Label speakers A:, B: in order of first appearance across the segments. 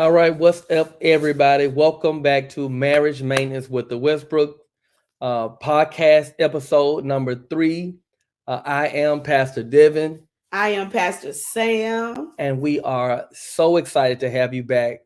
A: All right, what's up, everybody? Welcome back to Marriage Maintenance with the Westbrook podcast episode number 3. I am Pastor Devin,
B: I am Pastor Sam.
A: and we are so excited to have you back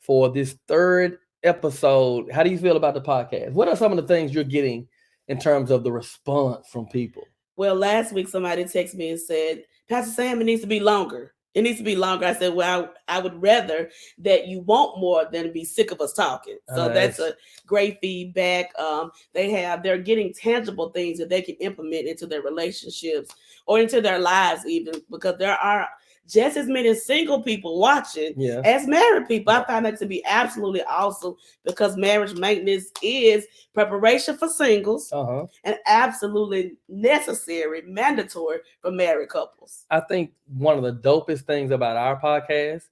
A: for this third episode. How do you feel about the podcast? What are some of the things you're getting in terms of the response from people?
B: Well, last week somebody texted me and said, Pastor Sam, it needs to be longer. It needs to be longer. I said, well, I would rather that you want more than be sick of us talking. So that's a great feedback. They're getting tangible things that they can implement into their relationships or into their lives even, because there are just as many single people watching as married people. I find that to be absolutely awesome, because marriage maintenance is preparation for singles and absolutely necessary, mandatory for married couples.
A: I think one of the dopest things about our podcast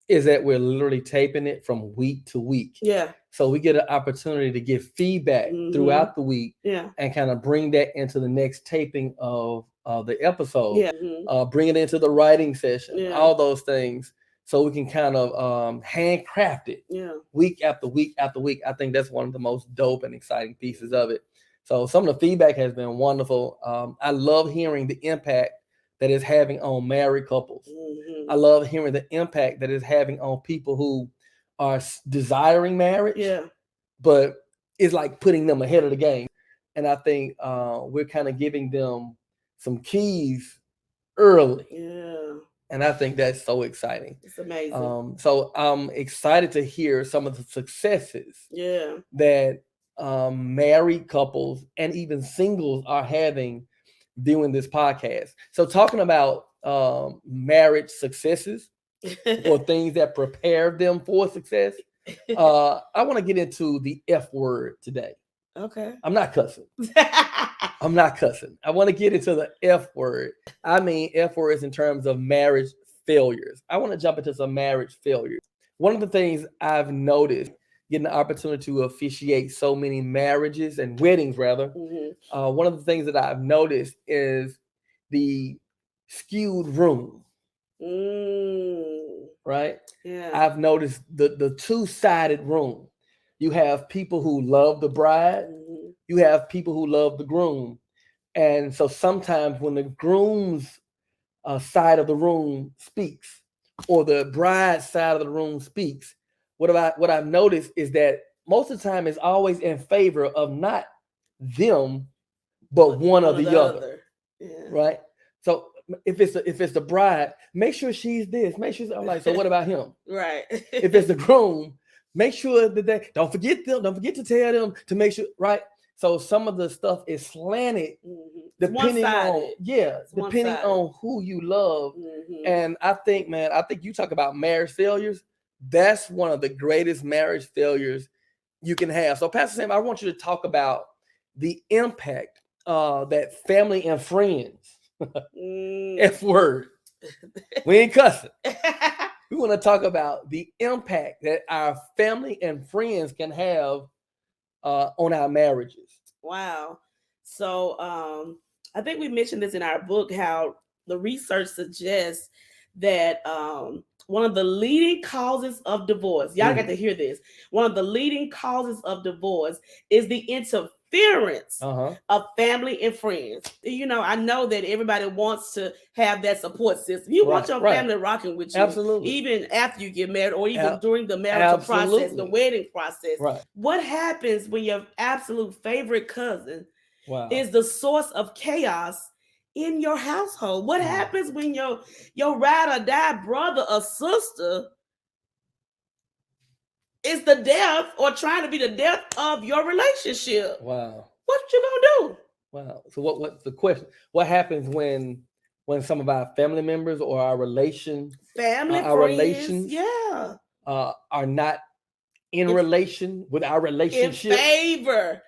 A: is that we're literally taping it from week to week.
B: Yeah.
A: So we get an opportunity to give feedback throughout the week and kind of bring that into the next taping of the episode.
B: Yeah.
A: Bring it into the writing session, all those things. So we can kind of handcraft it week after week after week. I think that's one of the most dope and exciting pieces of it. So some of the feedback has been wonderful. I love hearing the impact that it's having on married couples. I love hearing the impact that it's having on people who are desiring marriage, but it's like putting them ahead of the game. And I think we're kind of giving them some keys early. And I think that's so exciting.
B: It's amazing.
A: So I'm excited to hear some of the successes that married couples and even singles are having doing this podcast. So talking about marriage successes or things that prepare them for success, I want to get into the F word today.
B: Okay.
A: I'm not cussing. I'm not cussing. I want to get into the F word. I mean, F words in terms of marriage failures. I want to jump into some marriage failures. One of the things I've noticed, getting the opportunity to officiate so many marriages and weddings, rather, one of the things that I've noticed is the skewed room. Right?
B: Yeah.
A: I've noticed the two-sided room. You have people who love the bride. You have people who love the groom. And so sometimes when the groom's side of the room speaks, or the bride's side of the room speaks, what I've noticed is that most of the time it's always in favor of not them, but one or the other. Right? So if it's the bride, make sure she's this. Make sure I'm like, so what about him?
B: Right.
A: If it's the groom, make sure that they don't forget to tell them to make sure, right? So some of the stuff is slanted depending on who you love. And I think you talk about marriage failures. That's one of the greatest marriage failures you can have. So Pastor Sam, I want you to talk about the impact that family and friends, F word, we ain't cussing. We want to talk about the impact that our family and friends can have on our marriages.
B: Wow. So I think we mentioned this in our book, how the research suggests that one of the leading causes of divorce, y'all got to hear this, one of the leading causes of divorce is the interference of family and friends. You know, I know that everybody wants to have that support system. You want your family rocking with you.
A: Absolutely.
B: Even after you get married, or even during the marital process, the wedding process.
A: Right.
B: What happens when your absolute favorite cousin is the source of chaos in your household? What happens when your ride or die brother or sister is the death or trying to be the death of your relationship?
A: Wow.
B: What you gonna do?
A: Wow. So what's the question? What happens when some of our family members or our relations are not in relation with our relationship,
B: in favor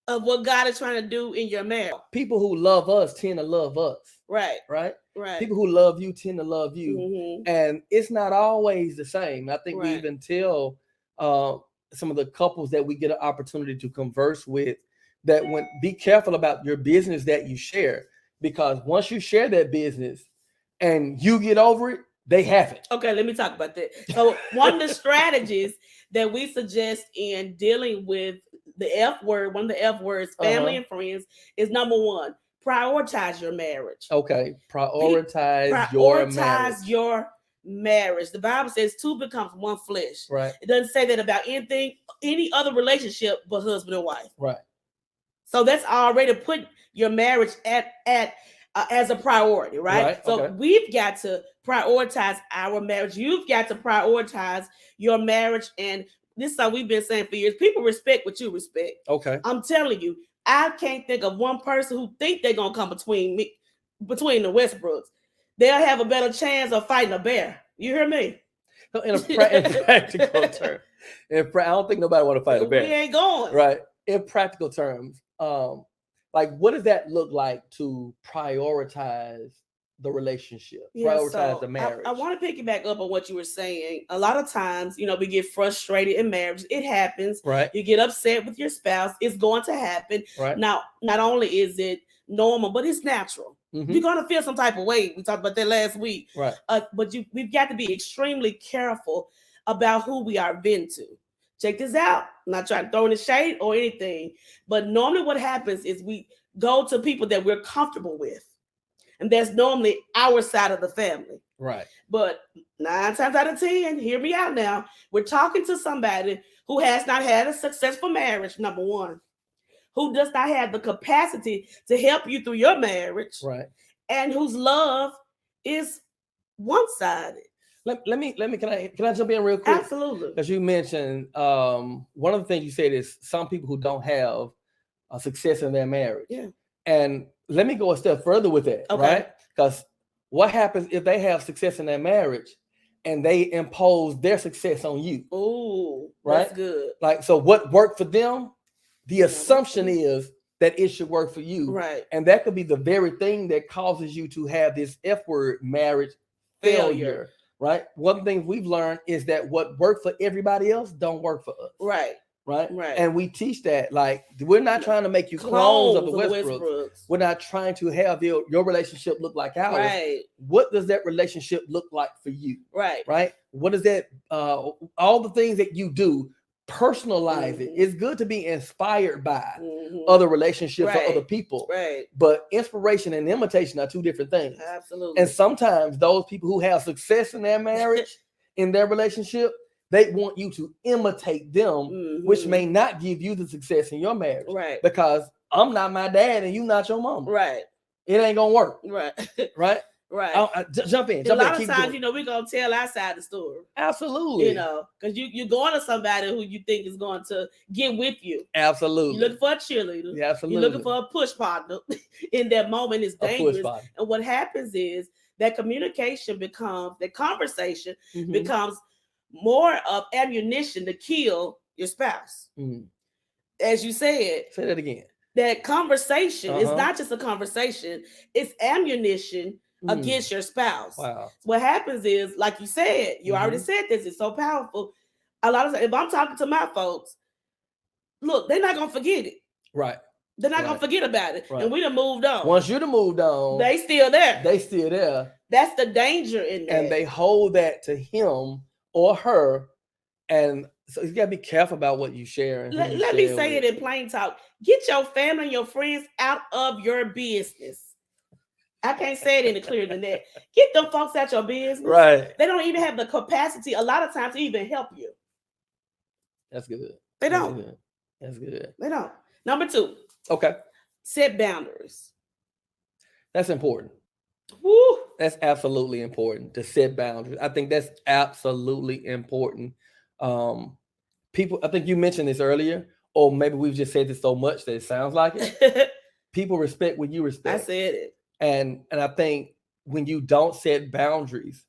B: of what God is trying to do in your marriage?
A: People who love us tend to love us.
B: Right.
A: People who love you tend to love you. And it's not always the same. I think we even tell some of the couples that we get an opportunity to converse with that be careful about your business that you share, because once you share that business and you get over it, they haven't.
B: Okay, let me talk about that. So one of the strategies that we suggest in dealing with the F word, one of the F words, family and friends, is number one, prioritize your marriage.
A: Okay, prioritize your
B: marriage. The Bible says two becomes one flesh.
A: Right.
B: It doesn't say that about any other relationship but husband and wife.
A: Right.
B: So that's already put your marriage at as a priority, right? So we've got to prioritize our marriage. You've got to prioritize your marriage. And this is how we've been saying for years. People respect what you respect.
A: Okay.
B: I'm telling you, I can't think of one person who think they're going to come between the Westbrooks. They'll have a better chance of fighting a bear. You hear me?
A: So in practical terms, I don't think nobody want to fight a bear.
B: We ain't going.
A: Right. In practical terms, like what does that look like to prioritize the relationship, prioritize the marriage?
B: I want to pick you back up on what you were saying. A lot of times, we get frustrated in marriage. It happens.
A: Right.
B: You get upset with your spouse. It's going to happen.
A: Right.
B: Now, not only is it normal, but it's natural. Mm-hmm. You're going to feel some type of way. We talked about that last week.
A: Right.
B: But we've got to be extremely careful about who we are venting to. Check this out. I'm not trying to throw in the shade or anything, but normally what happens is we go to people that we're comfortable with. And that's normally our side of the family.
A: Right.
B: But 9 times out of 10, hear me out now. We're talking to somebody who has not had a successful marriage, number one, who does not have the capacity to help you through your marriage.
A: Right.
B: And whose love is one-sided.
A: Let me can I jump in real quick?
B: Absolutely.
A: Because you mentioned one of the things you said is some people who don't have a success in their marriage.
B: Yeah.
A: And let me go a step further with that, right? Because what happens if they have success in their marriage and they impose their success on you?
B: Oh,
A: right?
B: That's good.
A: Like, so what worked for them, the assumption is that it should work for you.
B: Right.
A: And that could be the very thing that causes you to have this F word, marriage failure. Right. One thing we've learned is that what worked for everybody else don't work for us.
B: Right.
A: Right. And we teach that, like, we're not trying to make you clones of the Westbrooks. We're not trying to have your relationship look like ours.
B: Right.
A: What does that relationship look like for you?
B: Right.
A: Right. What is that? All the things that you do, personalize it. It's good to be inspired by other relationships or other people.
B: Right.
A: But inspiration and imitation are two different things.
B: Absolutely.
A: And sometimes those people who have success in their marriage, in their relationship, they want you to imitate them, which may not give you the success in your marriage.
B: Right.
A: Because I'm not my dad and you not your mama.
B: Right.
A: It ain't gonna work.
B: Right.
A: Right.
B: Right.
A: Jump in.
B: A lot of times, we're going to tell our side of the story.
A: Absolutely.
B: Because you're going to somebody who you think is going to get with you.
A: Absolutely.
B: You're looking for a cheerleader.
A: Yeah, absolutely.
B: You're looking for a push partner. In that moment, it's dangerous. And what happens is that communication becomes, that conversation becomes more of ammunition to kill your spouse. As you said.
A: Say that again.
B: That conversation is not just a conversation. It's ammunition against your spouse.
A: Wow.
B: What happens is, like you said, you already said this, it's so powerful. A lot of times, if I'm talking to my folks, look, they're not gonna forget it.
A: Right.
B: They're not gonna forget about it. Right. And we done moved on.
A: Once you done moved on,
B: they still there.
A: They still there.
B: That's the danger in that.
A: And they hold that to him or her. And so you gotta be careful about what you share.
B: Let me say it in plain talk. Get your family and your friends out of your business. I can't say it any clearer than that. Get them folks out your business.
A: Right.
B: They don't even have the capacity a lot of times to even help you.
A: That's good.
B: They don't.
A: That's good.
B: They don't. Number 2.
A: Okay.
B: Set boundaries.
A: That's important.
B: Woo.
A: That's absolutely important to set boundaries. I think that's absolutely important. People, I think you mentioned this earlier, or maybe we've just said this so much that it sounds like it. People respect what you respect.
B: I said it.
A: And I think when you don't set boundaries,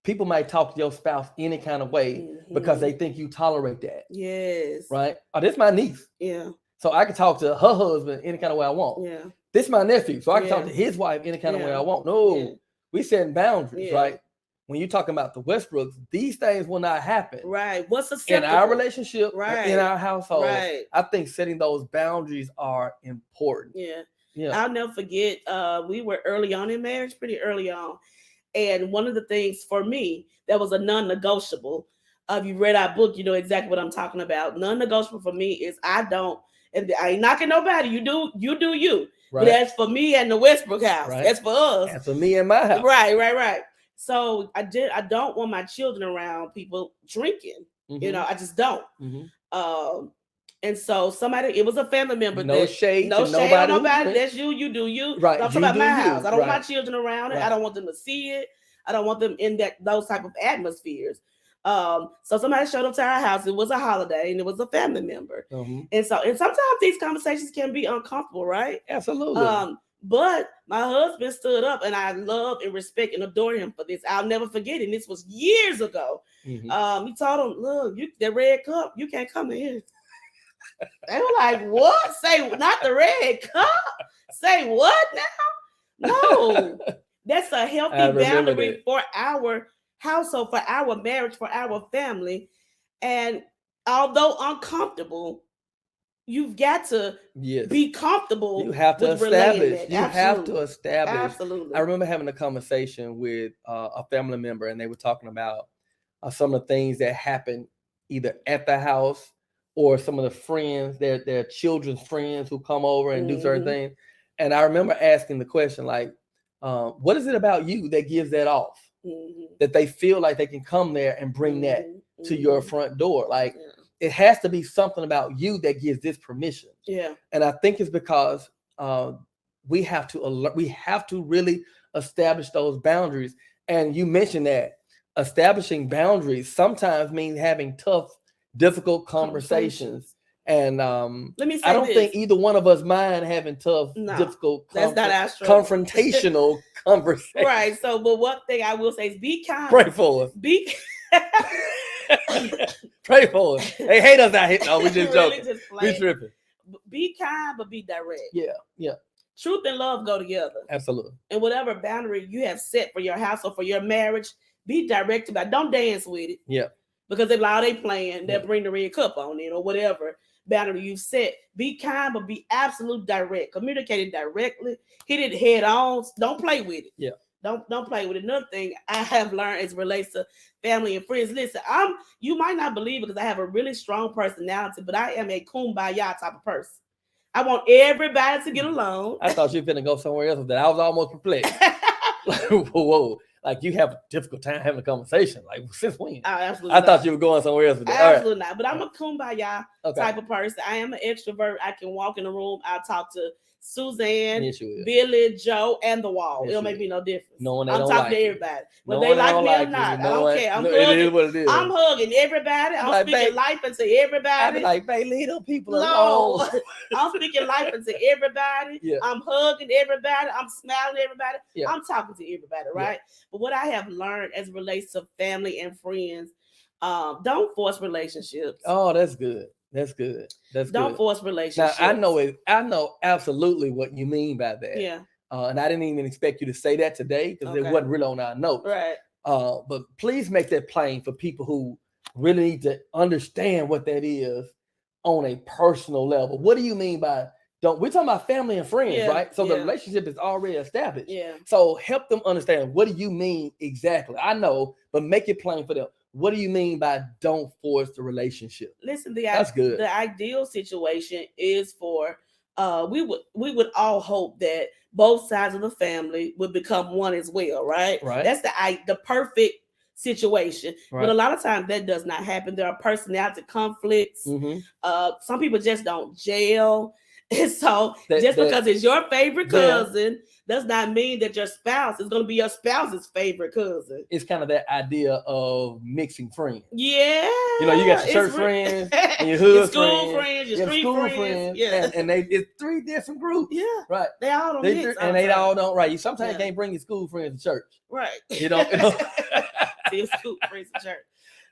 A: people might talk to your spouse any kind of way because they think you tolerate that.
B: Yes.
A: Right? Oh, this is my niece.
B: Yeah.
A: So I can talk to her husband any kind of way I want.
B: Yeah.
A: This is my nephew. So I can talk to his wife any kind of way I want. No, we setting boundaries, right? When you're talking about the Westbrooks, these things will not happen.
B: Right. What's acceptable?
A: In our relationship,
B: right.
A: In our household,
B: right.
A: I think setting those boundaries are important.
B: Yeah.
A: Yeah.
B: I'll never forget. We were early on in marriage, pretty early on, and one of the things for me that was a non-negotiable. If you read our book, you know exactly what I'm talking about. Non-negotiable for me is I don't, and I ain't knocking nobody. You do you.
A: Right.
B: But that's for me and the Westbrook house.
A: Right.
B: That's for us.
A: That's for me and my house.
B: Right. So I don't want my children around people drinking. You know, I just don't. And so it was a family member.
A: No shade
B: on nobody. That's you do you.
A: Right.
B: Don't talk about my house. I don't want my
A: Right.
B: children around it.
A: Right.
B: I don't want them to see it. I don't want them in those type of atmospheres. So somebody showed up to our house. It was a holiday and it was a family member. And sometimes these conversations can be uncomfortable, right?
A: Absolutely.
B: But my husband stood up, and I love and respect and adore him for this. I'll never forget it. And this was years ago. He told him, "Look, the red cup, you can't come in here." They were like, "What? Say not the red cup? Say what now?" No, that's a healthy boundary for our household, for our marriage, for our family. And although uncomfortable, you've got to be comfortable.
A: You have to establish.
B: Absolutely.
A: I remember having a conversation with a family member, and they were talking about some of the things that happened either at the house or some of the friends, their children's friends who come over and do certain things. And I remember asking the question, like, what is it about you that gives that off? That they feel like they can come there and bring that to your front door? Like, it has to be something about you that gives this permission.
B: Yeah.
A: And I think it's because we have to really establish those boundaries. And you mentioned that establishing boundaries sometimes means having tough, difficult conversations. And
B: let me say
A: I don't think either one of us mind having tough, difficult,
B: that's not our struggle.
A: Confrontational conversations.
B: Right. So, but one thing I will say is be kind.
A: Pray for us. Pray for us. They hate us out here. No, we just joking. We tripping.
B: Be kind, but be direct.
A: Yeah.
B: Truth and love go together.
A: Absolutely.
B: And whatever boundary you have set for your house or for your marriage, be direct about it. Don't dance with it.
A: Yeah.
B: Because they playing, they'll bring the red cup on it or whatever boundary you set. Be kind, but be absolute direct. Communicate it directly. Hit it head on. Don't play with it.
A: Yeah.
B: Don't play with it. Another thing I have learned as it relates to family and friends. Listen, you might not believe it because I have a really strong personality, but I am a kumbaya type of person. I want everybody to get along.
A: I thought you were gonna go somewhere else with that. I was almost perplexed. Whoa. Like, you have a difficult time having a conversation. Like, since when?
B: Absolutely.
A: I thought you were going somewhere else with that.
B: Absolutely not. But I'm a kumbaya type of person. I am an extrovert. I can walk in the room. I'll talk to Suzanne, Billy, Joe, and the wall. It'll make me no difference. I'm talking to everybody. Whether they like me or not, I don't care. I'm hugging. It is what it is. I'm hugging everybody. I'm speaking life into everybody.
A: I'm like, babe, leave them people alone.
B: I'm speaking life into everybody.
A: Yeah.
B: I'm hugging everybody. I'm smiling at everybody.
A: Yeah.
B: I'm talking to everybody, right? Yeah. But what I have learned as it relates to family and friends, don't force relationships.
A: Oh, that's good. Don't
B: force relationships.
A: Now, I know absolutely what you mean by that.
B: Yeah.
A: And I didn't even expect you to say that today because it wasn't really on our notes.
B: Right.
A: But please make that plain for people who really need to understand what that is on a personal level. What do you mean by we're talking about family and friends, right? So the relationship is already established.
B: Yeah.
A: So help them understand, what do you mean exactly? I know, but make it plain for them. What do you mean by don't force the relationship?
B: Listen,
A: that's good.
B: The ideal situation is for we would all hope that both sides of the family would become one as well, right?
A: Right.
B: That's the perfect situation. Right. But a lot of times that does not happen. There are personality conflicts. Some people just don't gel. And so because it's your favorite cousin does not mean that your spouse is going to be your spouse's favorite cousin.
A: It's kind of that idea of mixing friends.
B: Yeah.
A: You know, you got your church friends and your hood
B: your school friends, your street friends.
A: Yeah. And it's three different groups.
B: Yeah.
A: Right.
B: They all don't mix.
A: And they all don't, right. You sometimes can't bring your school friends to church.
B: Right.
A: You know.
B: Your school friends to church.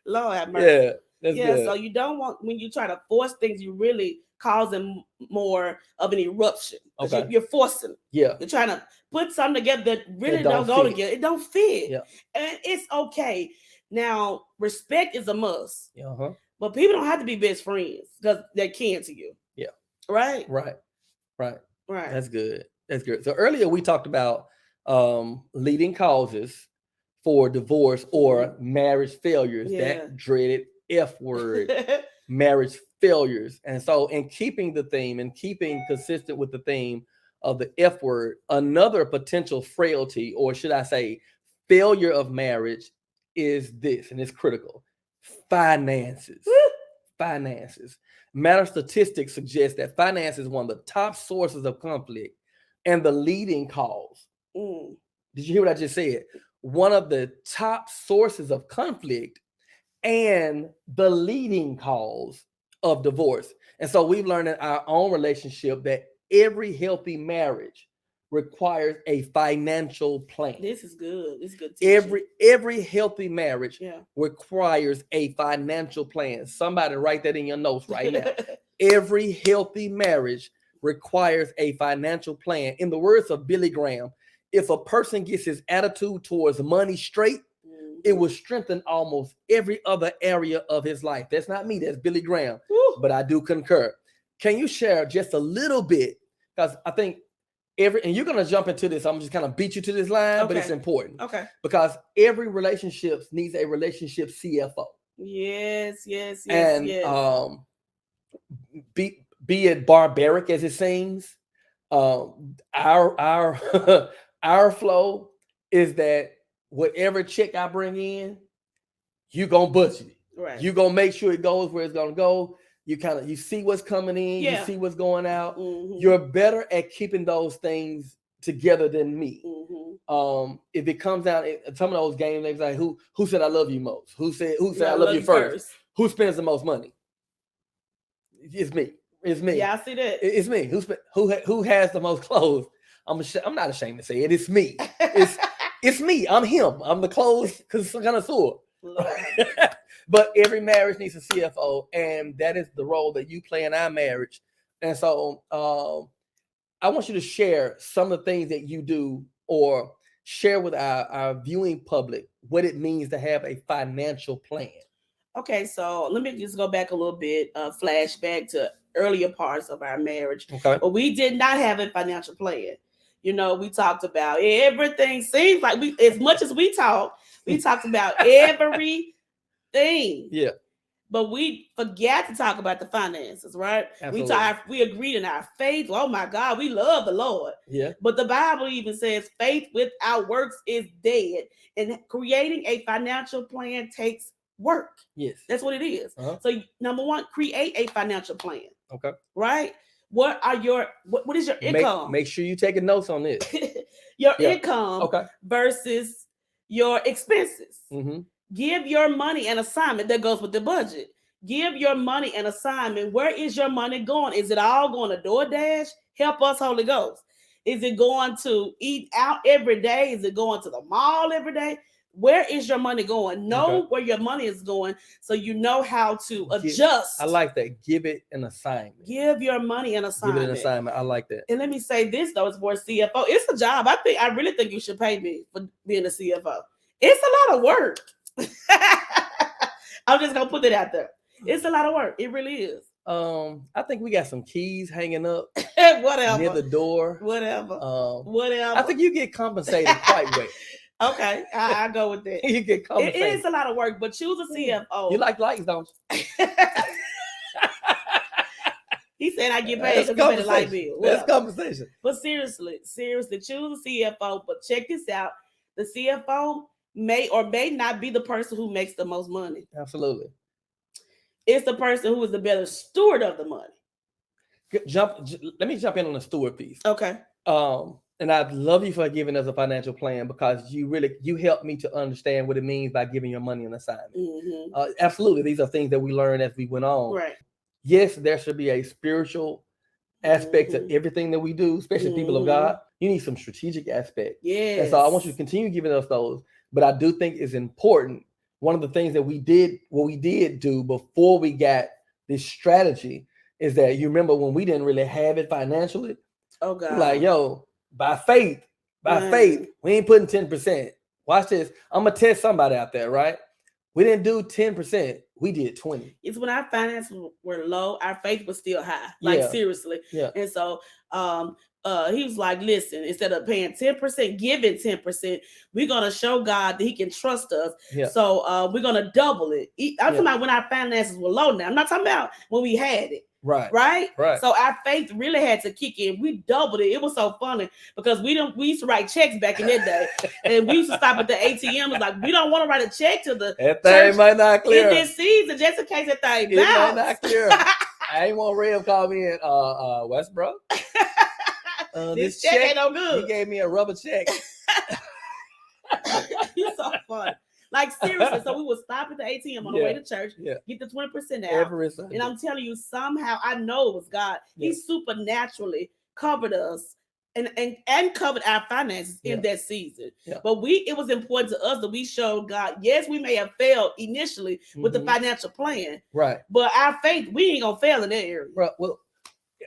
B: Lord have mercy.
A: Yeah. Good.
B: So you don't want, when you try to force things, you really causing more of an eruption. Okay. You're forcing.
A: Yeah.
B: You're trying to put something together that really don't go together. It don't fit. Yeah. And it's okay. Now, respect is a must.
A: Uh-huh.
B: But people don't have to be best friends because they're kin to you.
A: Yeah.
B: Right?
A: Right.
B: Right.
A: That's good. That's good. So earlier we talked about leading causes for divorce or marriage failures. That dreaded F word, marriage failures. And so in keeping the theme and keeping consistent with the theme of the F word, another potential frailty, or should I say failure of marriage, is this, and it's critical: finances. Finances. Matter statistics suggest that finance is one of the top sources of conflict and the leading cause. Did you hear what I just said? One of the top sources of conflict and the leading cause of divorce. And so we've learned in our own relationship that every healthy marriage requires a financial plan.
B: This is good. This is good
A: teaching. Every healthy marriage requires a financial plan. Somebody write that in your notes right now. Every healthy marriage requires a financial plan. In the words of Billy Graham, if a person gets his attitude towards money straight, it will strengthen almost every other area of his life. That's not me, that's Billy Graham. But I do concur. Can you share just a little bit? Because I think and you're going to jump into this. I'm just kind of beat you to this line, but it's important.
B: Okay.
A: Because every relationship needs a relationship CFO.
B: Yes.
A: And be it barbaric as it seems, our our flow is that whatever check I bring in, you gonna budget it.
B: Right.
A: You gonna make sure it goes where it's gonna go. You see what's coming in, you see what's going out. You're better at keeping those things together than me. If it comes down some of those games, they like who said I love you most? Who said I love you first? Who spends the most money? It's me. It's me.
B: Yeah, I see that.
A: It's me. Who has the most clothes? I'm not ashamed to say it. It's me. It's me. I'm him. I'm the clothes connoisseur. But every marriage needs a CFO, and that is the role that you play in our marriage. And so I want you to share some of the things that you do, or share with our viewing public what it means to have a financial plan.
B: Okay, so let me just go back a little bit, flashback to earlier parts of our marriage.
A: Okay.
B: But we did not have a financial plan. You know, we talked about everything. Seems like as much as we talked about everything.
A: Yeah.
B: But we forgot to talk about the finances, right?
A: Absolutely.
B: We agreed in our faith. Oh my God, we love the Lord.
A: Yeah.
B: But the Bible even says faith without works is dead. And creating a financial plan takes work.
A: Yes.
B: That's what it is. So number one, create a financial plan.
A: Okay.
B: Right? What is your income?
A: Make sure you taking notes on this.
B: Your income versus your expenses. Give your money an assignment that goes with the budget. Give your money an assignment. Where is your money going? Is it all going to DoorDash? Help us, Holy Ghost. Is it going to eat out every day? Is it going to the mall every day? Where is your money going? Know where your money is going so you know how to adjust.
A: I like that. Give it an assignment.
B: Give your money an assignment.
A: Give it an assignment. I like that.
B: And let me say this, though, it's for a CFO. It's a job. I really think you should pay me for being a CFO. It's a lot of work. I'm just gonna put it out there. It's a lot of work. It really is.
A: I think we got some keys hanging up
B: whatever
A: near the door.
B: Whatever.
A: I think you get compensated quite well.
B: Okay, I go with that.
A: You get compensated.
B: It is a lot of work, but choose a CFO.
A: You like lights, don't you?
B: He said I get paid to pay the light bill.
A: That's compensation.
B: But seriously, choose a CFO. But check this out: the CFO may or may not be the person who makes the most money.
A: Absolutely.
B: It's the person who is the better steward of the money.
A: Let me jump in on the steward piece.
B: Okay.
A: And I love you for giving us a financial plan, because you helped me to understand what it means by giving your money an assignment. Absolutely. These are things that we learned as we went on.
B: Right.
A: Yes, there should be a spiritual aspect to everything that we do, especially people of God. You need some strategic aspect.
B: Yes.
A: And so I want you to continue giving us those. But I do think it's important. One of the things that we did do before we got this strategy is that you remember when we didn't really have it financially.
B: Oh God.
A: Like, yo, by faith, we ain't putting 10%. Watch this. I'm gonna test somebody out there, right? We didn't do 10%. We did 20.
B: It's when our finances were low, our faith was still high. Like seriously.
A: Yeah.
B: And so he was like, listen, instead of paying 10%, giving 10%, we're going to show God that he can trust us.
A: Yeah.
B: So we're going to double it. I'm talking about when our finances were low now. I'm not talking about when we had it. Right. So our faith really had to kick in. We doubled it. It was so funny because we used to write checks back in that day, and we used to stop at the ATM. It's like, we don't want to write a check to the
A: that thing might not clear
B: in this season just in case that thing
A: it might not clear. I ain't want Rev call me in Westbrooks.
B: This check ain't no good.
A: He gave me a rubber check.
B: You're so funny. Like, seriously, so we would stop at the ATM on the way to church, get the 20% out.
A: Every Sunday.
B: And I'm telling you, somehow, I know it was God. He supernaturally covered us and covered our finances in that season. But it was important to us that we showed God, yes, we may have failed initially with the financial plan.
A: Right.
B: But our faith, we ain't going to fail in that area.
A: Right. Well,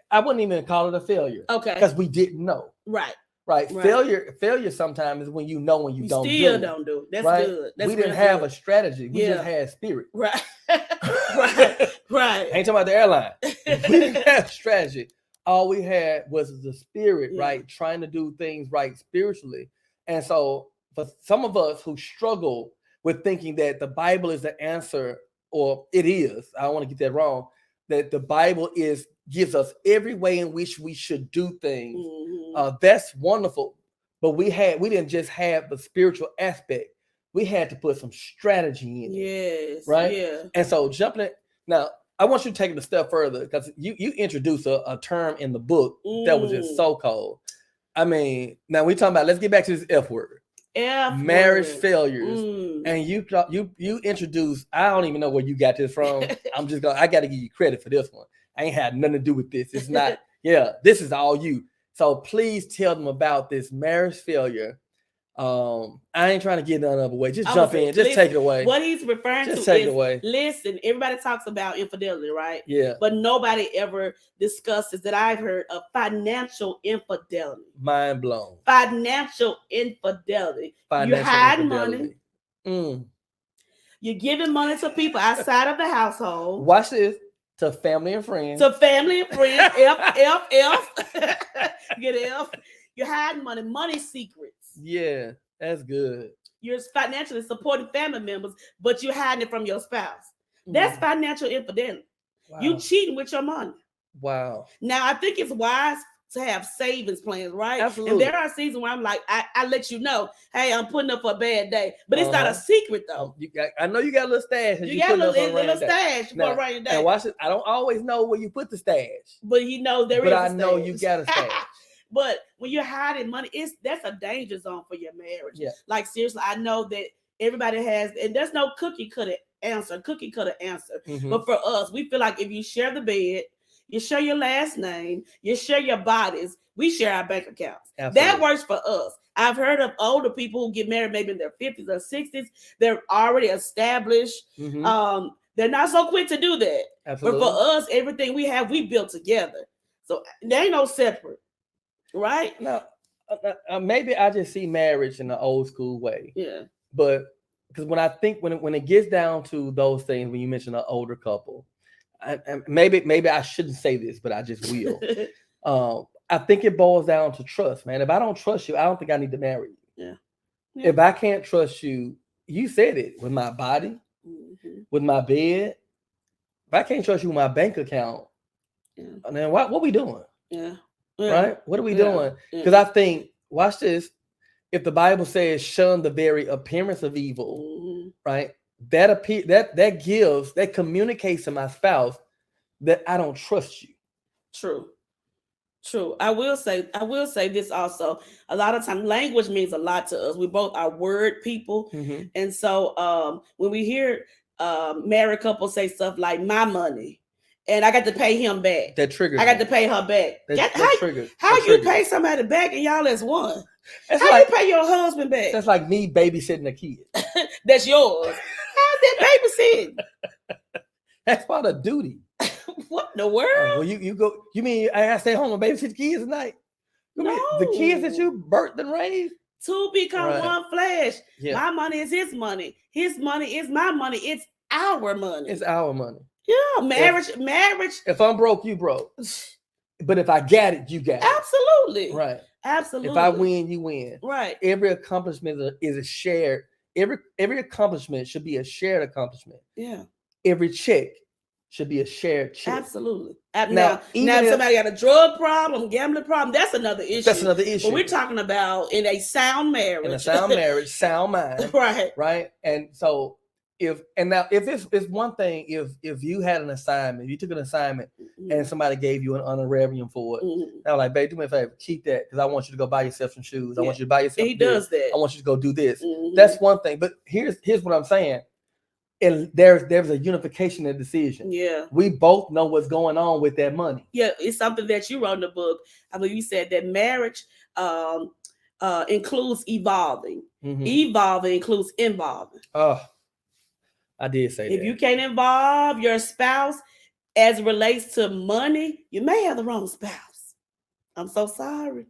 A: I wouldn't even call it a failure.
B: Okay.
A: Because we didn't know.
B: Right.
A: Failure sometimes is when you know when you don't
B: still
A: do.
B: Don't do. That's good. That's
A: we didn't have a strategy. We just had spirit.
B: Right. Right.
A: I ain't talking about the airline. We didn't have strategy. All we had was the spirit, right? Trying to do things right spiritually. And so for some of us who struggle with thinking that the Bible is the answer, or it is, I don't want to get that wrong, that the Bible gives us every way in which we should do things. That's wonderful. But we didn't just have the spiritual aspect. We had to put some strategy in it.
B: Yes.
A: Right?
B: Yeah.
A: And so jumping it now, I want you to take it a step further because you introduced a term in the book that was just so cold. I mean, now we talking about, let's get back to this F word. Marriage failures. And you introduced, I don't even know where you got this from. I got to give you credit for this one. I ain't had nothing to do with this. It's not, this is all you. So please tell them about this marriage failure. I ain't trying to get none other way. Just jump in. Just take it away.
B: What he's referring to is, listen, everybody talks about infidelity, right? Yeah. But nobody ever discusses that I've heard of financial infidelity.
A: Mind blown.
B: Financial infidelity. You're hiding money. You're giving money to people outside of the household.
A: Watch this. To family and friends.
B: F. Get F. You're hiding money secrets.
A: Yeah, that's good.
B: You're financially supporting family members, but you're hiding it from your spouse. That's financial infidelity. Wow. You cheating with your money.
A: Wow.
B: Now, I think it's wise to have savings plans, right?
A: Absolutely.
B: And there are seasons where I'm like, I let you know, hey, I'm putting up for a bad day. But it's not a secret, though.
A: I know you got a little stash.
B: You got a little stash for a rainy day.
A: And watch it. I don't always know where you put the stash.
B: But you know there is
A: a stash. But I know you got a stash.
B: But when you're hiding money, that's a danger zone for your marriage.
A: Yeah.
B: Like, seriously, I know that everybody has, and there's no cookie cutter answer. But for us, we feel like if you share the bed, you share your last name, you share your bodies, we share our bank accounts. Absolutely. That works for us. I've heard of older people who get married maybe in their 50s or 60s. They're already established. They're not so quick to do that. Absolutely. But for us, everything we have, we built together. So there ain't no separate. Right?
A: No, maybe I just see marriage in the old school way.
B: Yeah.
A: But because when I think when it gets down to those things, when you mention an older couple, maybe I shouldn't say this, but I just will. I think it boils down to trust, man. If I don't trust you, I don't think I need to marry you. Yeah. If I can't trust you, you said it, with my body, with my bed. If I can't trust you with my bank account, then what we doing?
B: Yeah.
A: Right? What are we doing? Because I think, watch this. If the Bible says shun the very appearance of evil, right? That communicates to my spouse that I don't trust you.
B: True. I will say this also. A lot of times language means a lot to us. We both are word people. And so when we hear married couples say stuff like my money, and I got to pay him back.
A: That triggers.
B: I got to pay her back. How you pay somebody back and y'all as one? How you pay your husband back?
A: That's like me babysitting a kid.
B: That's yours. How's that babysitting?
A: That's part of duty.
B: What in the world?
A: Well, you go. You mean I gotta stay home and babysit kids tonight?
B: No.
A: The kids that you birthed and raised.
B: Two become one flesh. Yeah. My money is his money. His money is my money. It's our money.
A: It's our money.
B: Yeah, marriage.
A: If I'm broke, you broke. But if I got it, you got it.
B: Absolutely.
A: Right.
B: Absolutely.
A: If I win, you win.
B: Right.
A: Every accomplishment is a shared. Every accomplishment should be a shared accomplishment.
B: Yeah.
A: Every check should be a shared check.
B: Absolutely. Now if somebody got a drug problem, gambling problem, that's another issue.
A: That's another issue.
B: But we're talking about in a sound marriage.
A: In a sound marriage, sound mind.
B: Right.
A: Right. And so if it's one thing if you had an assignment, you took an assignment and somebody gave you an honorarium for it, I was like, babe, do me a favor, keep that because I want you to go buy yourself some shoes. I want you to buy yourself.
B: He does that.
A: I want you to go do this. That's one thing. But here's what I'm saying. And there's a unification of decision.
B: Yeah.
A: We both know what's going on with that money.
B: Yeah, it's something that you wrote in the book. I believe you said that marriage includes evolving. Evolving includes involving.
A: Oh, I did say that.
B: If you can't involve your spouse as it relates to money, you may have the wrong spouse. I'm so sorry.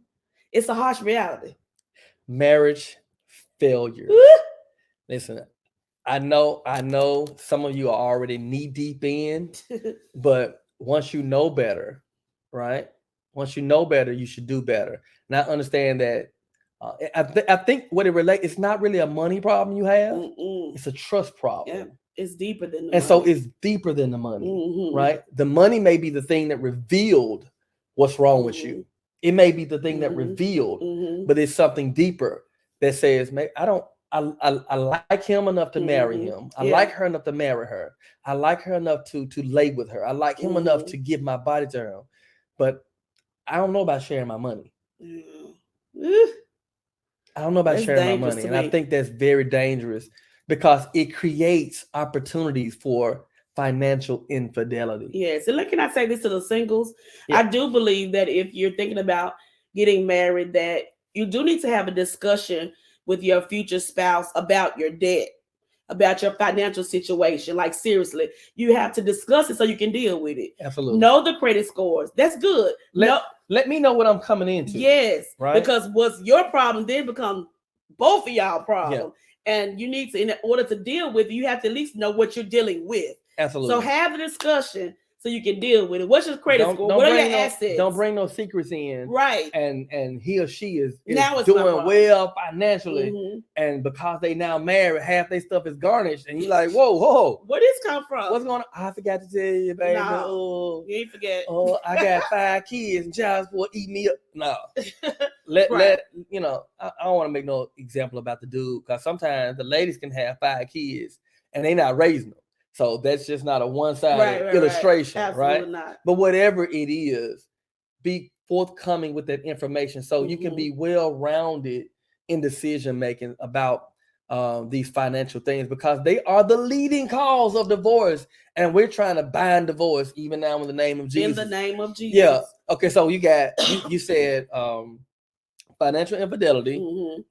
B: It's a harsh reality.
A: Marriage failure. Listen, I know some of you are already knee deep in, but once you know better, right? Once you know better, you should do better. And I understand that. I think what it relates, it's not really a money problem you have. It's a trust problem.
B: Yeah, it's deeper than the
A: money. So it's deeper than the money, right? The money may be the thing that revealed what's wrong with you. It may be the thing that revealed, but it's something deeper that says, I like him enough to marry him. I like her enough to marry her. I like her enough to lay with her. I like him enough to give my body to her. But I don't know about sharing my money. I don't know about sharing my money. And I think that's very dangerous because it creates opportunities for financial infidelity.
B: Yes. And can I say this to the singles? Yeah. I do believe that if you're thinking about getting married, that you do need to have a discussion with your future spouse about your debt, about your financial situation. Like, seriously, you have to discuss it so you can deal with it.
A: Absolutely.
B: Know the credit scores. That's good.
A: Let me know what I'm coming into.
B: Yes.
A: Right.
B: Because what's your problem then becomes both of y'all problem. Yeah. And you need to, in order to deal with it, you have to at least know what you're dealing with.
A: Absolutely.
B: So have a discussion so you can deal with it. What's your credit score? What are your assets?
A: Don't bring no secrets in.
B: Right.
A: And he or she is
B: doing
A: well financially. And because they now married, half their stuff is garnished. And you're like, whoa.
B: Where this come from?
A: What's going on? I forgot to tell you, baby.
B: No, you ain't forget.
A: Oh, I got 5 kids and child support eat me up. No. Let you know, I don't want to make no example about the dude because sometimes the ladies can have 5 kids and they not raising them. So that's just not a one-sided illustration, right?
B: Not.
A: But whatever it is, be forthcoming with that information so you can be well-rounded in decision-making about these financial things because they are the leading cause of divorce. And we're trying to bind divorce even now in the name of Jesus.
B: In the name of Jesus.
A: Yeah. Okay, so you said financial infidelity.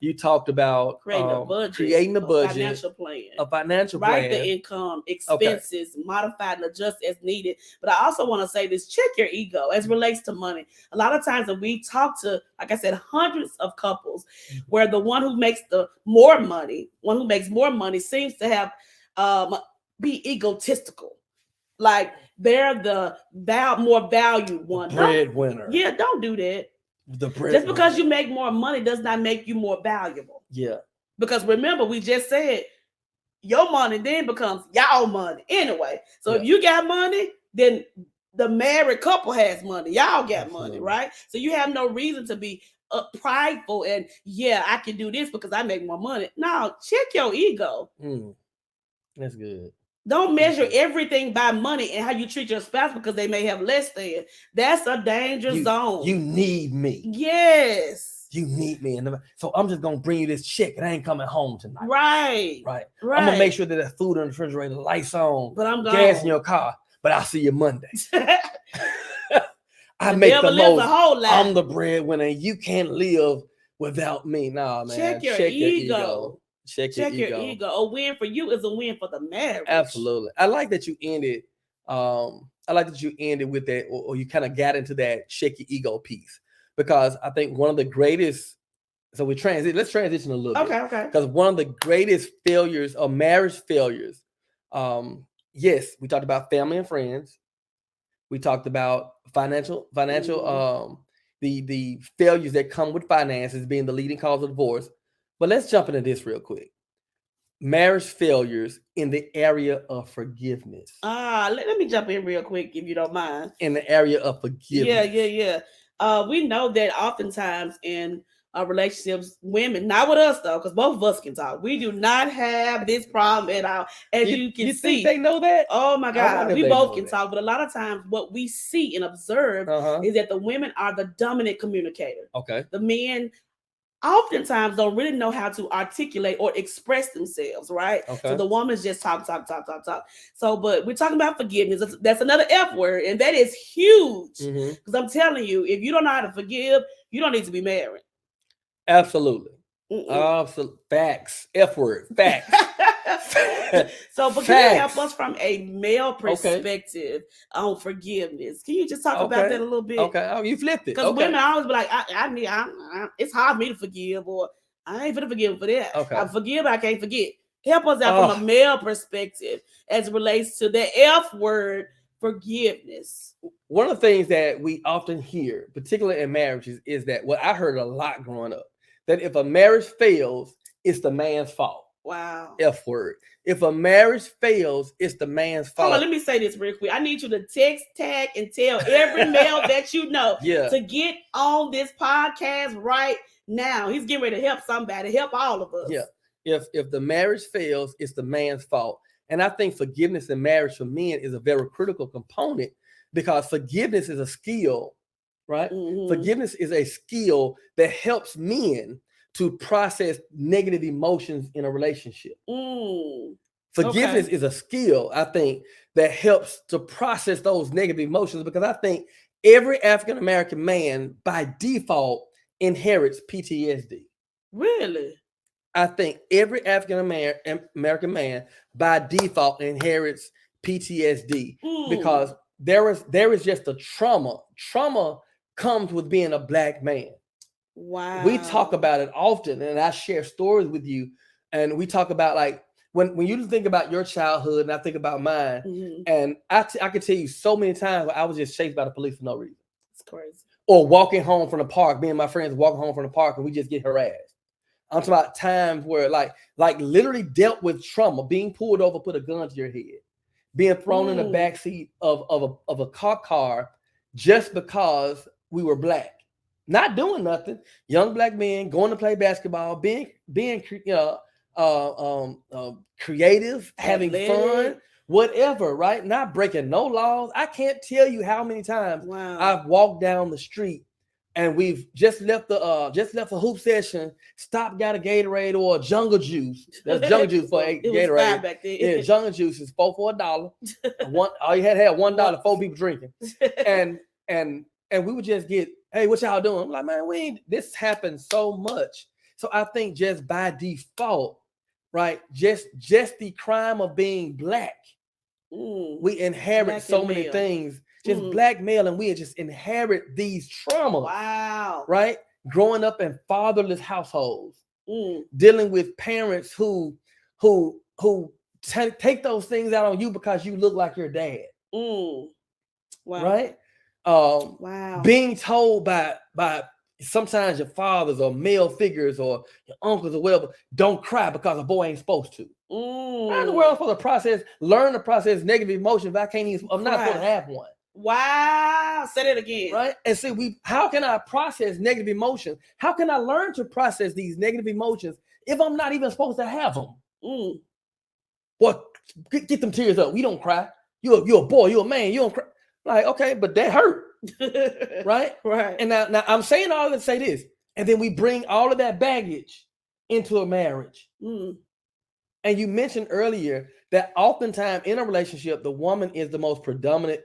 A: You talked about
B: creating a budget, financial plan,
A: a financial plan,
B: write the income, expenses, modify and adjust as needed. But I also want to say this: check your ego as relates to money. A lot of times when we talk to, like I said, hundreds of couples, where the one who makes more money seems to have be egotistical, like they're the more valued one,
A: breadwinner.
B: Yeah, don't do that. Just because you make more money does not make you more valuable.
A: Yeah.
B: Because remember, we just said your money then becomes y'all money anyway. So if you got money, then the married couple has money. Y'all got money, right? So you have no reason to be prideful and I can do this because I make more money. No, check your ego.
A: That's good.
B: Don't measure everything by money and how you treat your spouse because they may have less than. That's a danger zone.
A: You need me.
B: Yes.
A: You need me. So I'm just going to bring you this check and I ain't coming home tonight.
B: Right.
A: I'm going to make sure that the food in the refrigerator, lights on,
B: but I'm gone.
A: Gas in your car, but I'll see you Monday. I make the most. I'm the breadwinner. You can't live without me. Nah, man.
B: Check your ego.
A: Check your
B: ego. A win for you is a win for the marriage.
A: Absolutely. I like that you ended. With that, or you kind of got into that check your ego piece, because I think one of the greatest. So let's transition a little bit.
B: Okay.
A: Because one of the greatest failures or marriage failures, yes, we talked about family and friends, We talked about financial, the failures that come with finances being the leading cause of divorce. But let's jump into this real quick. Marriage failures in the area of forgiveness.
B: Let me jump in real quick, if you don't mind.
A: In the area of forgiveness.
B: Yeah. We know that oftentimes in relationships, women, not with us though, because both of us can talk. We do not have this problem at all. As you can
A: see.
B: Think
A: they know that?
B: Oh my God. We both can talk, but a lot of times what we see and observe is that the women are the dominant communicator.
A: Okay.
B: The men oftentimes don't really know how to articulate or express themselves, right?
A: Okay.
B: So the woman's just talk. So, but we're talking about forgiveness. That's another F word, and that is huge. Because I'm telling you, if you don't know how to forgive, you don't need to be married.
A: Absolutely. Absolutely. Facts. F word. Facts.
B: So, but can you help us from a male perspective on forgiveness? Can you just talk about that a little bit?
A: Okay. Oh, you flipped it.
B: Because women always be like, it's hard for me to forgive, or I ain't gonna forgive for that.
A: Okay.
B: I forgive, I can't forget. Help us out from a male perspective as it relates to the F word, forgiveness.
A: One of the things that we often hear, particularly in marriages, is that I heard a lot growing up, that if a marriage fails, it's the man's fault.
B: Wow.
A: F word. If a marriage fails, it's the man's fault.
B: Hold on, let me say this real quick. I need you to text, tag, and tell every male that you know to get on this podcast right now. He's getting ready to help somebody, help all of us.
A: Yeah. If the marriage fails, it's the man's fault. And I think forgiveness in marriage for men is a very critical component, because forgiveness is a skill, right? Forgiveness is a skill that helps men to process negative emotions in a relationship. Forgiveness is a skill, I think, that helps to process those negative emotions, because I think every African-American man by default inherits PTSD.
B: Really?
A: I think every African-American man by default inherits PTSD because there is just a trauma. Trauma comes with being a Black man.
B: Wow.
A: We talk about it often, and I share stories with you, and we talk about, like, when you think about your childhood and I think about mine, and I could tell you so many times where I was just chased by the police for no reason.
B: It's crazy.
A: Or walking home from the park, me and my friends walking home from the park, and we just get harassed. I'm talking about times where like literally dealt with trauma, being pulled over, put a gun to your head, being thrown in the backseat of a cop car just because we were Black. Not doing nothing. Young Black men going to play basketball, being creative, having fun, whatever, right? Not breaking no laws. I can't tell you how many times I've walked down the street and we've just left a hoop session, stopped, got a Gatorade or a Jungle Juice. That's Jungle Juice for a Gatorade.
B: Back then.
A: Yeah, Jungle Juice is $4 for $1. All you had to have $1, 4 people drinking. And we would just get, hey, what y'all doing? I'm like, man, this happens so much. So I think just by default, right, just the crime of being Black, we inherit so many things. Just Black male, and we just inherit these traumas.
B: Wow.
A: Right? Growing up in fatherless households, dealing with parents who take those things out on you because you look like your dad.
B: Wow.
A: Right? Being told by sometimes your fathers or male figures or your uncles or whatever, don't cry because a boy ain't supposed to. How in the world am I supposed to learn to process negative emotions if I'm not supposed to have one?
B: Wow. Say it again.
A: Right? And see, how can I process negative emotions? How can I learn to process these negative emotions if I'm not even supposed to have them? Well, get them tears up. We don't cry. You're a boy, you're a man, you don't cry. Like, okay, but that hurt. Right?
B: Right.
A: And now I'm saying all that to say this. And then we bring all of that baggage into a marriage. And you mentioned earlier that oftentimes in a relationship, the woman is the most predominant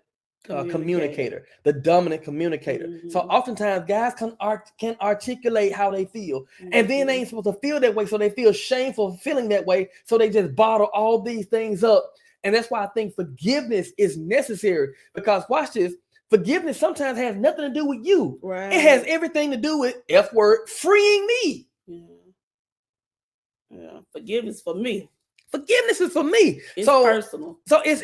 A: communicator, the dominant communicator. So oftentimes guys can articulate how they feel, and then they ain't supposed to feel that way, so they feel shameful for feeling that way, so they just bottle all these things up. And that's why I think forgiveness is necessary, because watch this, forgiveness sometimes has nothing to do with you.
B: Right.
A: It has everything to do with F word, freeing me.
B: Yeah. Forgiveness for me.
A: Forgiveness is for me.
B: It's personal.
A: So it's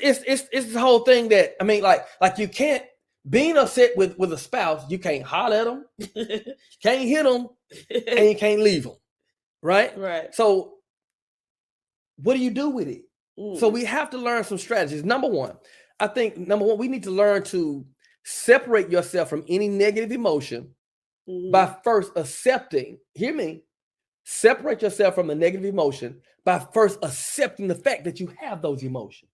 A: the whole thing that, I mean, like you can't Being upset with a spouse, you can't holler at them, you can't hit them, and you can't leave them. Right?
B: Right.
A: So what do you do with it? So we have to learn some strategies. Number one, we need to learn to separate yourself from any negative emotion by first accepting, hear me, separate yourself from the negative emotion by first accepting the fact that you have those emotions.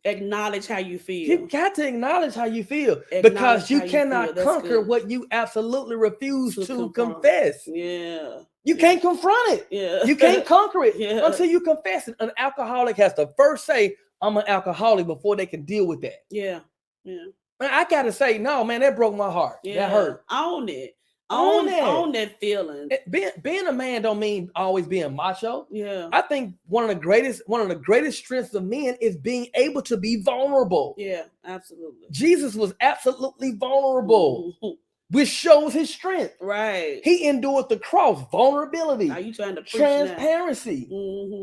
B: Acknowledge how you feel.
A: You got to acknowledge how you feel, because you cannot conquer what you absolutely refuse to confess.
B: Yeah.
A: You can't confront it.
B: Yeah.
A: You can't conquer it until you confess it. An alcoholic has to first say, I'm an alcoholic, before they can deal with that.
B: Yeah. Yeah.
A: Man, I got to say, no, man, that broke my heart.
B: Yeah.
A: That hurt.
B: Own it. Own that feeling.
A: Being a man don't mean always being macho.
B: Yeah.
A: I think one of the greatest strengths of men is being able to be vulnerable.
B: Yeah, absolutely.
A: Jesus was absolutely vulnerable, which shows his strength.
B: Right.
A: He endured the cross, vulnerability.
B: Are you trying to preach
A: transparency?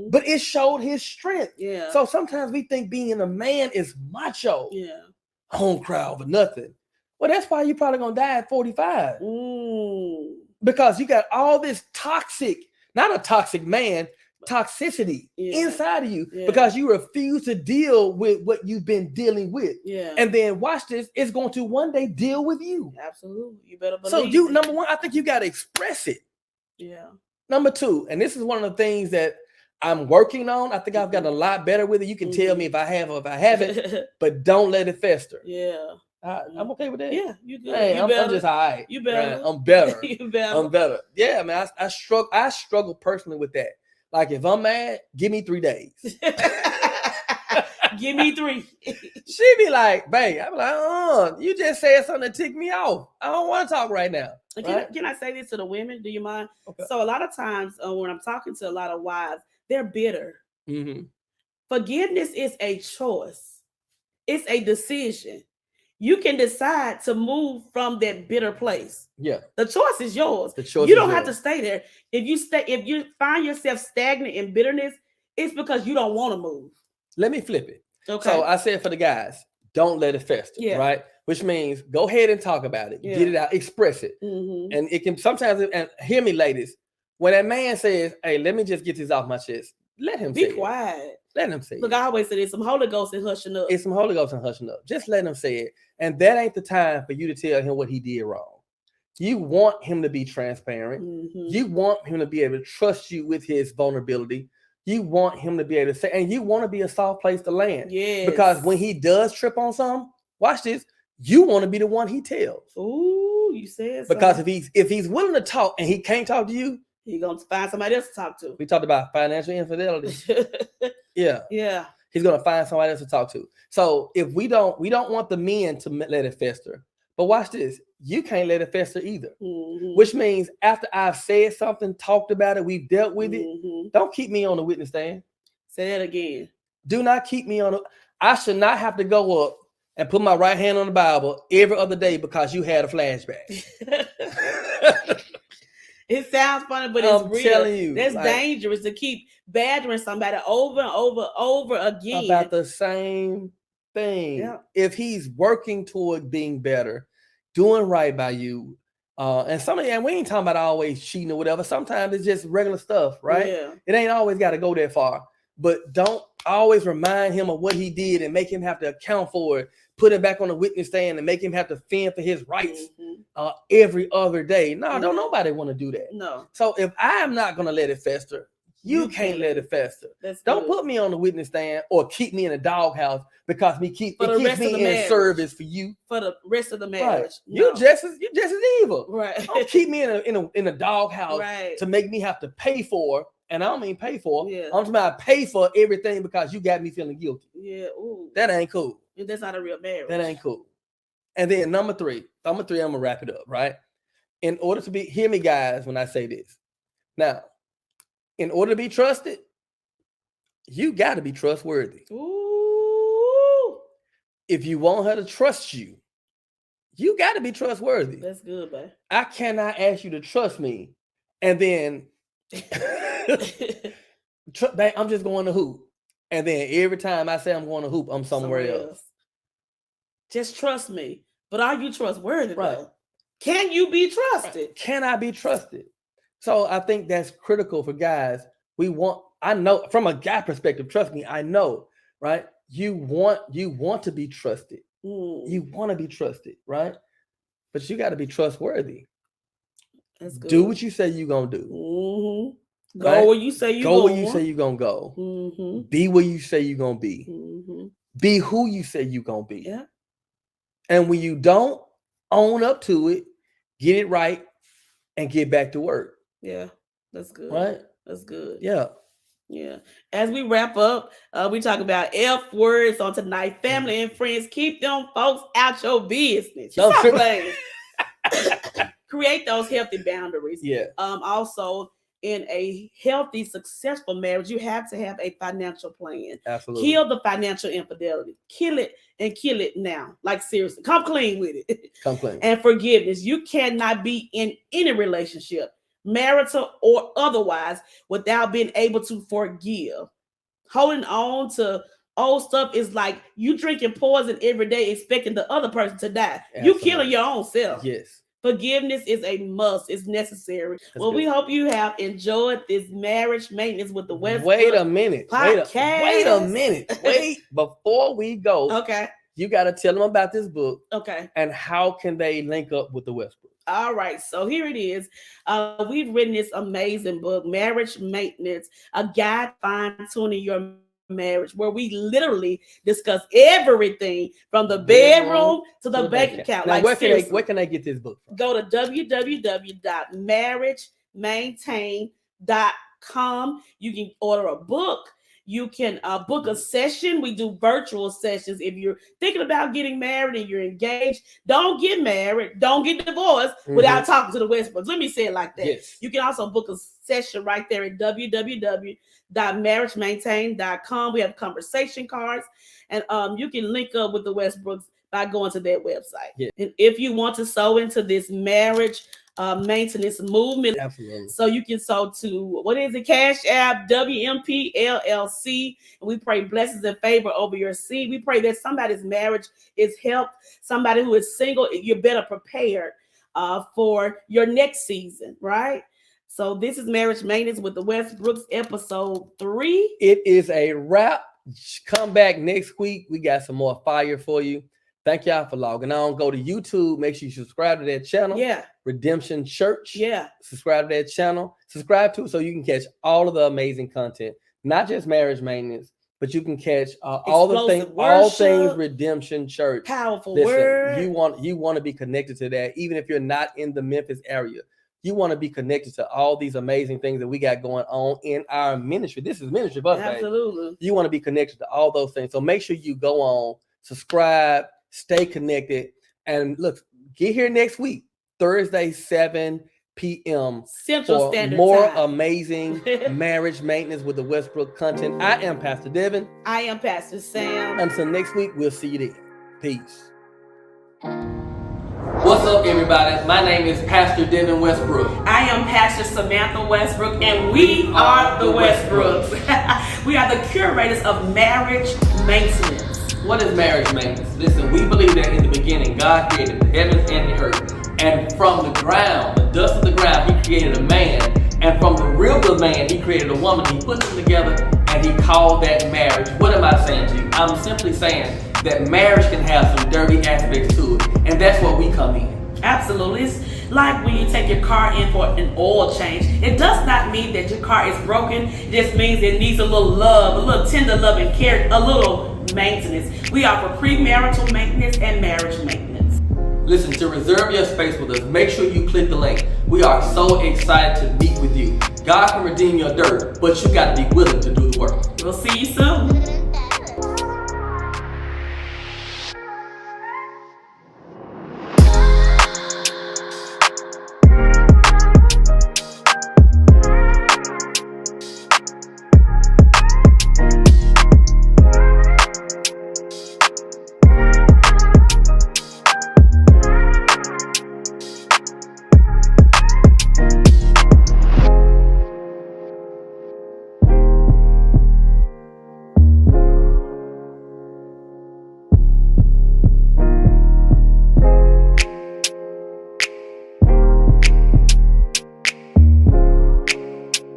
A: But it showed his strength.
B: Yeah.
A: So sometimes we think being a man is macho.
B: Yeah.
A: I don't cry over nothing. Well, that's why you're probably gonna die at 45. Because you got all this not a toxic man, toxicity inside of you, because you refuse to deal with what you've been dealing with.
B: Yeah.
A: And then watch this, it's going to one day deal with you.
B: Absolutely. You better believe.
A: So number one, I think you got to express it.
B: Yeah.
A: Number two, and this is one of the things that I'm working on. I think I've gotten a lot better with it. You can tell me if I have or if I haven't, but don't let it fester.
B: Yeah.
A: I'm okay with that.
B: Yeah, you good.
A: Hey, I'm just all right.
B: You better.
A: Right? I'm better.
B: You better.
A: I'm better. Yeah, man. I struggle personally with that. Like, if I'm mad, give me 3 days.
B: Give me 3.
A: She be like, babe, I be like, you just said something that ticked me off. I don't want to talk right now. Right?
B: Can I say this to the women? Do you mind?
A: Okay.
B: So a lot of times when I'm talking to a lot of wives, they're bitter. Forgiveness is a choice. It's a decision. You can decide to move from that bitter place.
A: Yeah.
B: The choice is yours.
A: You
B: don't have to stay there. If you find yourself stagnant in bitterness, it's because you don't want to move.
A: Let me flip it.
B: Okay.
A: So I said for the guys, don't let it fester. Yeah. Right? Which means go ahead and talk about it. Yeah. Get it out. Express it. And it can sometimes, and hear me, ladies, when that man says, hey, let me just get this off my chest, let him say
B: it. Be quiet.
A: Let him say it.
B: Look, I always say there's some Holy Ghost and hushing up.
A: It's some Holy Ghost and hushing up. Just let him say it. And that ain't the time for you to tell him what he did wrong. You want him to be transparent. You want him to be able to trust you with his vulnerability. You want him to be able to say, and you want to be a soft place to land.
B: Yes.
A: Because when he does trip on something, watch this, you want to be the one he tells.
B: Ooh, you said so.
A: Because if he's willing to talk and he can't talk to you,
B: he's going to find somebody else to talk to.
A: We talked about financial infidelity. Yeah.
B: Yeah.
A: He's going to find somebody else to talk to. So if we don't want the men to let it fester. But watch this. You can't let it fester either. Which means after I've said something, talked about it, we've dealt with it, don't keep me on the witness stand.
B: Say that again.
A: Do not keep me on. I should not have to go up and put my right hand on the Bible every other day because you had a flashback.
B: It sounds funny, but it's real.
A: Telling you,
B: that's dangerous to keep badgering somebody over and over again
A: about the same thing. Yeah. If he's working toward being better, doing right by you, and we ain't talking about always cheating or whatever. Sometimes it's just regular stuff, right?
B: Yeah.
A: It ain't always got to go that far. But don't always remind him of what he did and make him have to account for it. Put him back on the witness stand and make him have to fend for his rights every other day. No, don't nobody want to do that.
B: No.
A: So if I'm not going to let it fester, you can't let it fester. Don't put me on the witness stand or keep me in a doghouse because it keeps me in service for you.
B: For the rest of the marriage.
A: Right. No. You're just as evil.
B: Right.
A: Don't keep me in a doghouse to make me have to pay for. And I don't mean pay for.
B: Yeah.
A: I'm talking about pay for everything because you got me feeling guilty.
B: Yeah. Ooh.
A: That ain't cool.
B: That's not a real marriage.
A: That ain't cool. And then number three, I'm gonna wrap it up, right? In order to hear me, guys, when I say this. Now, in order to be trusted, you got to be trustworthy.
B: Ooh.
A: If you want her to trust you, you got to be trustworthy.
B: That's good, babe.
A: I cannot ask you to trust me, and then babe, I'm just going to hoop. And then every time I say I'm going to hoop, I'm somewhere else.
B: Just trust me. But are you trustworthy?
A: Right.
B: Though? Can you be trusted?
A: Right. Can I be trusted? So I think that's critical for guys. I know from a guy perspective, trust me, I know, right? You want to be trusted. You want to be trusted, right? But you got to be trustworthy.
B: That's good.
A: Do what you say you're going to do.
B: Mm-hmm. Go where you say you're going.
A: Go where you say you're going to go. Mm-hmm. Be where you say you're going to be. Mm-hmm. Be who you say you're going to be.
B: Yeah.
A: And when you don't, own up to it, get it right, and get back to work.
B: Yeah, that's good.
A: Right?
B: That's good.
A: Yeah.
B: Yeah. As we wrap up, we talk about F words on tonight. Family and friends, keep them folks out your business. Stop playing. Create those healthy boundaries.
A: Yeah.
B: Also, in a healthy, successful marriage, you have to have a financial plan.
A: Absolutely.
B: Kill the financial infidelity. Kill it and kill it now. Like seriously, come clean with it.
A: Come clean.
B: And forgiveness. You cannot be in any relationship, marital or otherwise, without being able to forgive. Holding on to old stuff is like you drinking poison every day, expecting the other person to die. Absolutely. You killing your own self.
A: Yes.
B: Forgiveness is a must. It's necessary. We hope you have enjoyed this marriage maintenance with the Westbrooks.
A: Wait a minute.
B: Podcast.
A: Wait a minute. Wait. Before we go,
B: okay,
A: you got to tell them about this book.
B: Okay.
A: And how can they link up with the Westbrooks?
B: All right. So here it is. We've written this amazing book, Marriage Maintenance, a guide fine-tuning your marriage, where we literally discuss everything from the bedroom to the bank account.
A: Now, where can I get this book from?
B: Go to www.marriagemaintain.com. You can order a book. You can book a session. We do virtual sessions. If you're thinking about getting married and you're engaged, don't get married, don't get divorced without talking to the Westbrooks. Let me say it like that. Yes. You can also book a session right there at www.marriagemaintain.com. We have conversation cards, and you can link up with the Westbrooks by going to their website. Yeah. And if you want to sow into this marriage maintenance movement, absolutely. So you can sow to Cash App WMP LLC, and we pray blessings and favor over your seed. We pray that somebody's marriage is helped. Somebody who is single, you're better prepared for your next season, right? So this is Marriage Maintenance with the Westbrooks, episode 3. It
A: is a wrap. Come back next week. We got some more fire for you. Thank y'all for logging on. Go to YouTube. Make sure you subscribe to that channel.
B: Yeah.
A: Redemption Church.
B: Yeah.
A: Subscribe to that channel. Subscribe to it so you can catch all of the amazing content. Not just marriage maintenance, but you can catch all things Redemption Church.
B: Powerful word.
A: You want to be connected to that, even if you're not in the Memphis area. You want to be connected to all these amazing things that we got going on in our ministry. This is ministry, but
B: absolutely.
A: You want to be connected to all those things. So make sure you go on, subscribe, stay connected, and look, get here next week, Thursday, 7 p.m.
B: Central Standard
A: more
B: Time.
A: Amazing marriage maintenance with the Westbrook content. I am Pastor Devin.
B: I am Pastor Sam.
A: Until next week, we'll see you then. Peace. What's up, everybody? My name is Pastor Devin Westbrook.
B: I am Pastor Samantha Westbrook, and we are the Westbrooks. We are the curators of marriage maintenance.
A: What is marriage maintenance? Listen, we believe that in the beginning, God created the heavens and the earth. And from the ground, the dust of the ground, He created a man. And from the rib of man, He created a woman. He put them together, and He called that marriage. What am I saying to you? I'm simply saying that marriage can have some dirty aspects to it. And that's where we come in.
B: Absolutely. It's like when you take your car in for an oil change. It does not mean that your car is broken. It just means it needs a little love, a little tender love and care, a little maintenance. We offer premarital maintenance and marriage maintenance.
A: Listen, to reserve your space with us, make sure you click the link. We are so excited to meet with you. God can redeem your dirt, but you got to be willing to do the work.
B: We'll see you soon.